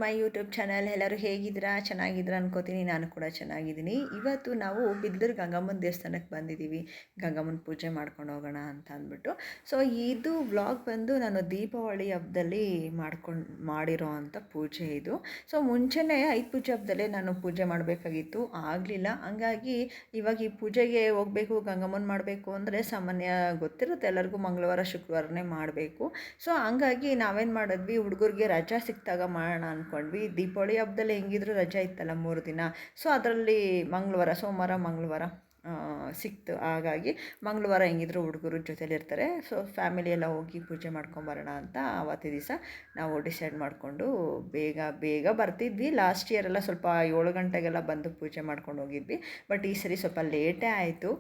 My YouTube channel. ಎಲ್ಲರೂ ಹೇಗಿದ್ದೀರಾ? ಚೆನ್ನಾಗಿದ್ದೀರಾ ಅನ್ಕೋತೀನಿ. ನಾನು ಕೂಡ ಚೆನ್ನಾಗಿದ್ದೀನಿ. ಇವತ್ತು ನಾವು ಬಿದ್ಲೂರು ಗಂಗಮ್ಮನ ದೇವಸ್ಥಾನಕ್ಕೆ ಬಂದಿದ್ದೀವಿ. ಗಂಗಮ್ಮನ ಪೂಜೆ ಮಾಡ್ಕೊಂಡು ಹೋಗೋಣ ಅಂತ ಅಂದ್ಬಿಟ್ಟು. ಸೊ ಇದು ವ್ಲಾಗ್ ಬಂದು ನಾನು ದೀಪಾವಳಿ ಹಬ್ಬದಲ್ಲಿ ಮಾಡಿರೋ ಅಂಥ ಪೂಜೆ ಇದು. ಸೊ ಮುಂಚೆನೇ ಐದು ಪೂಜೆ ಹಬ್ಬದಲ್ಲೇ ನಾನು ಪೂಜೆ ಮಾಡಬೇಕಾಗಿತ್ತು, ಆಗಲಿಲ್ಲ. ಹಂಗಾಗಿ ಇವಾಗ ಈ ಪೂಜೆಗೆ ಹೋಗಬೇಕು, ಗಂಗಮ್ಮನ ಮಾಡಬೇಕು ಅಂದರೆ ಸಾಮಾನ್ಯ ಗೊತ್ತಿರುತ್ತೆ ಎಲ್ಲರಿಗೂ, ಮಂಗಳವಾರ ಶುಕ್ರವಾರನೇ ಮಾಡಬೇಕು. ಸೊ ಹಂಗಾಗಿ ನಾವೇನು ಮಾಡಿದ್ವಿ, ಹುಡುಗರಿಗೆ ರಜಾ ಸಿಕ್ತಾಗ ಮಾಡೋಣ ಅಂದ್ಕೊಂಡ್ವಿ. ದೀಪಾವಳಿ ಹಬ್ಬದಲ್ಲಿ ಹೆಂಗಿದ್ರು ರಜಾ ಇತ್ತಲ್ಲ 3 ದಿನ. ಸೊ ಅದರಲ್ಲಿ ಸೋಮವಾರ ಮಂಗಳವಾರ ಸಿಕ್ತು. ಹಾಗಾಗಿ ಮಂಗಳವಾರ ಹೆಂಗಿದ್ರು ಹುಡುಗರು ಜೊತೆಲಿರ್ತಾರೆ. ಸೊ ಫ್ಯಾಮಿಲಿ ಎಲ್ಲ ಹೋಗಿ ಪೂಜೆ ಮಾಡ್ಕೊಂಬರೋಣ ಅಂತ ಆವತ್ತು ದಿವಸ ನಾವು ಡಿಸೈಡ್ ಮಾಡಿಕೊಂಡು ಬೇಗ ಬರ್ತಿದ್ವಿ. ಲಾಸ್ಟ್ ಇಯರ್ ಎಲ್ಲ ಸ್ವಲ್ಪ 7 ಗಂಟೆಗೆಲ್ಲ ಬಂದು ಪೂಜೆ ಮಾಡ್ಕೊಂಡು ಹೋಗಿದ್ವಿ. ಬಟ್ ಈ ಸರಿ ಸ್ವಲ್ಪ ಲೇಟೇ ಆಯಿತು.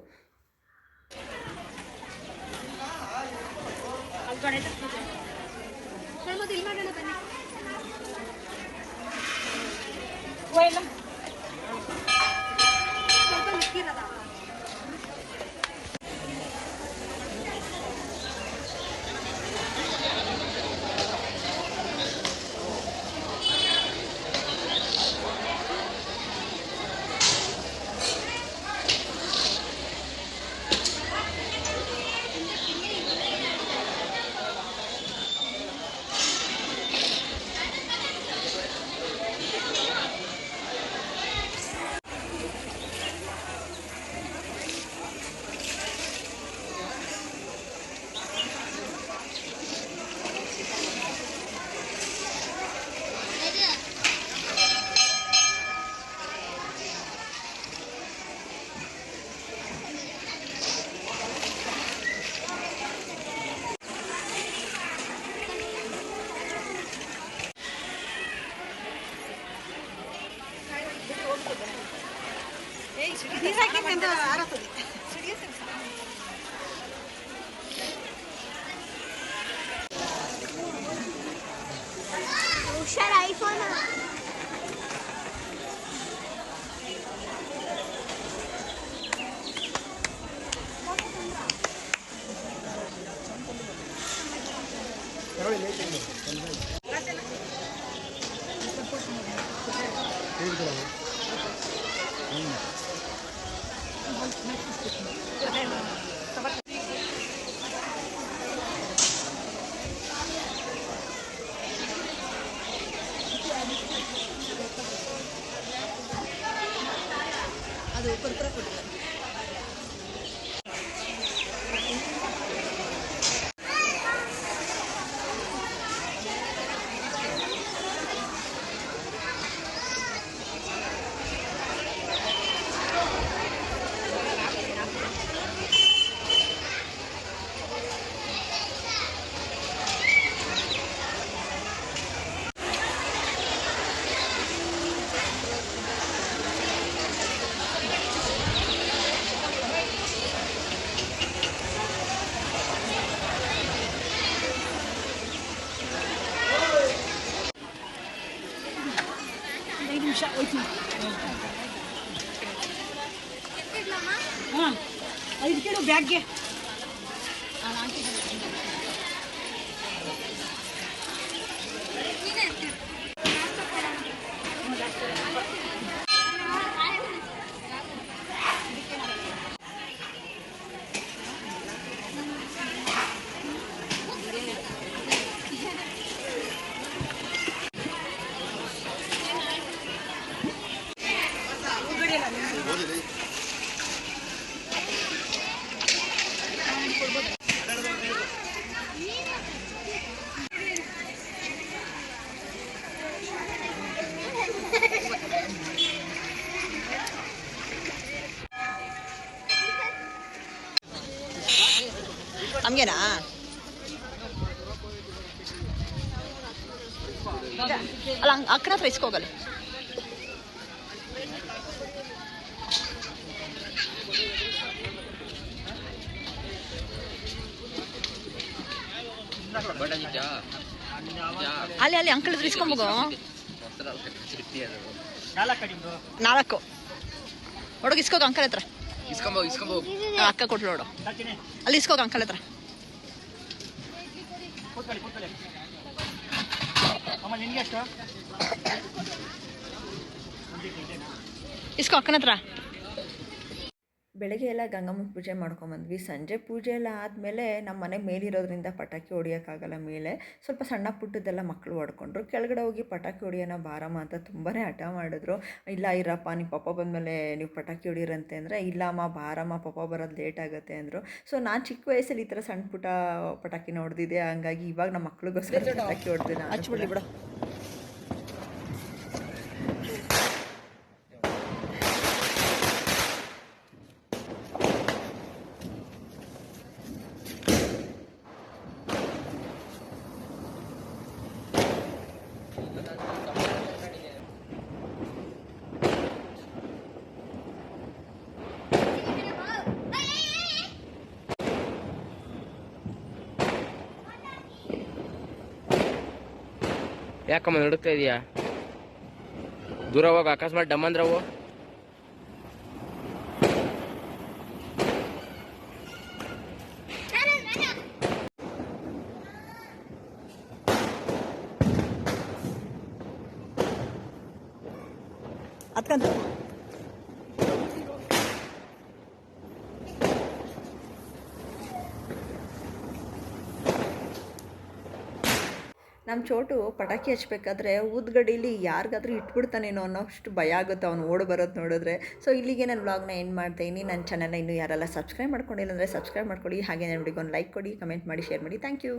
ಅದು ಕುರ್ಕುರೆ ಕೊಟ್ಟಿದ್ದಾರೆ. ಐದು ಕಿಲೋ ಬ್ಯಾಗ್ಗೆ ಹಂಗೇನಾ? ಅಲ್ಲ ಅಕ್ಕನ ಹತ್ರ ಇಸ್ಕೋಗಲ್ಲ. ಅಲ್ಲಿ ಅಂಕಲ್ ಹತ್ರ ಇಸ್ಕೊಂಬೋಗು. 4 ಹುಡುಗ ಇಸ್ಕೋಗ ಅಂಕಲ್ ಹತ್ರ. ಅಕ್ಕ ಕೊಟ್ಲು ನೋಡು, ಅಲ್ಲಿ ಇಸ್ಕೋಗ ಅಂಕಲ್ ಹತ್ರ. ಇಸ್ಕೊ ಅಕ್ಕನ ಹತ್ರ. ಬೆಳಗ್ಗೆ ಎಲ್ಲ ಗಂಗಮ್ಮನ ಪೂಜೆ ಮಾಡ್ಕೊಂಬಂದ್ವಿ. ಸಂಜೆ ಪೂಜೆ ಎಲ್ಲ ಆದಮೇಲೆ ನಮ್ಮ ಮನೆ ಮೇಲಿರೋದ್ರಿಂದ ಪಟಾಕಿ ಹೊಡಿಯೋಕ್ಕಾಗಲ್ಲ ಮೇಲೆ. ಸ್ವಲ್ಪ ಸಣ್ಣ ಪುಟ್ಟದ್ದೆಲ್ಲ ಮಕ್ಕಳು ಹೊಡ್ಕೊಂಡ್ರು. ಕೆಳಗಡೆ ಹೋಗಿ ಪಟಾಕಿ ಹೊಡಿಯೋಣ ಬಾರಮ್ಮ ಅಂತ ತುಂಬಾ ಹಠ ಮಾಡಿದ್ರು. ಇಲ್ಲ ಇರಪ್ಪ, ನಿಮ್ಮ ಪಪ್ಪ ಬಂದಮೇಲೆ ನೀವು ಪಟಾಕಿ ಹೊಡೀರಂತೆ ಅಂದರೆ, ಇಲ್ಲ ಅಮ್ಮ ಬಾರಮ್ಮ, ಪಪ್ಪ ಬರೋದು ಲೇಟ್ ಆಗುತ್ತೆ ಅಂದರು. ಸೊ ನಾನು ಚಿಕ್ಕ ವಯಸ್ಸಲ್ಲಿ ಈ ಥರ ಸಣ್ಣ ಪುಟ್ಟ ಪಟಾಕಿನ ಹೊಡೆದಿದ್ದೆ. ಹಂಗಾಗಿ ಇವಾಗ ನಮ್ಮ ಮಕ್ಳಿಗೋಸ್ಕರ ಪಟಾಕಿ ಹೊಡೆದಿನ ಹಚ್ಬಿಡ್ಲಿ ಬಿಡು. ಯಾಕಮ್ಮ ನಡುಕ್ತಾ ಇದೀಯಾ? ದೂರ ಹೋಗ, ಅಕಸ್ಮಾತ್ ಡಮ್ ಅಂದ್ರವು. ಅತ್ಕಂತ ನಮ್ಮ ಚೋಟು ಪಟಾಕಿ ಹಚ್ಬೇಕಾದ್ರೆ ಊದ್ಗಡೀಲಿ ಯಾರಿಗಾದ್ರೂ ಇಟ್ಬಿಡ್ತಾನೇನೋ ಅನ್ನೋಷ್ಟು ಭಯ ಆಗುತ್ತೆ ಅವ್ನು ಓಡಿ ಬರೋದು ನೋಡಿದ್ರೆ. ಸೊ ಇಲ್ಲಿಗೆ ನಾನು ವ್ಲಾಗ್ನ ಎಂಡ್ ಮಾಡ್ತೀನಿ. ನನ್ನ ಚಾನಲ್ನ ಇನ್ನೂ ಯಾರೆಲ್ಲ ಸಬ್ಸ್ಕ್ರೈಬ್ ಮಾಡ್ಕೊಂಡಿಲ್ಲ ಅಂದರೆ ಸಬ್ಸ್ಕ್ರೈಬ್ ಮಾಡ್ಕೊಳ್ಳಿ. ಹಾಗೆ ನನ್ನ ವಿಡಿಯೋಗೆ ಒಂದು ಲೈಕ್ ಕೊಡಿ, ಕಮೆಂಟ್ ಮಾಡಿ, ಶೇರ್ ಮಾಡಿ. Thank you.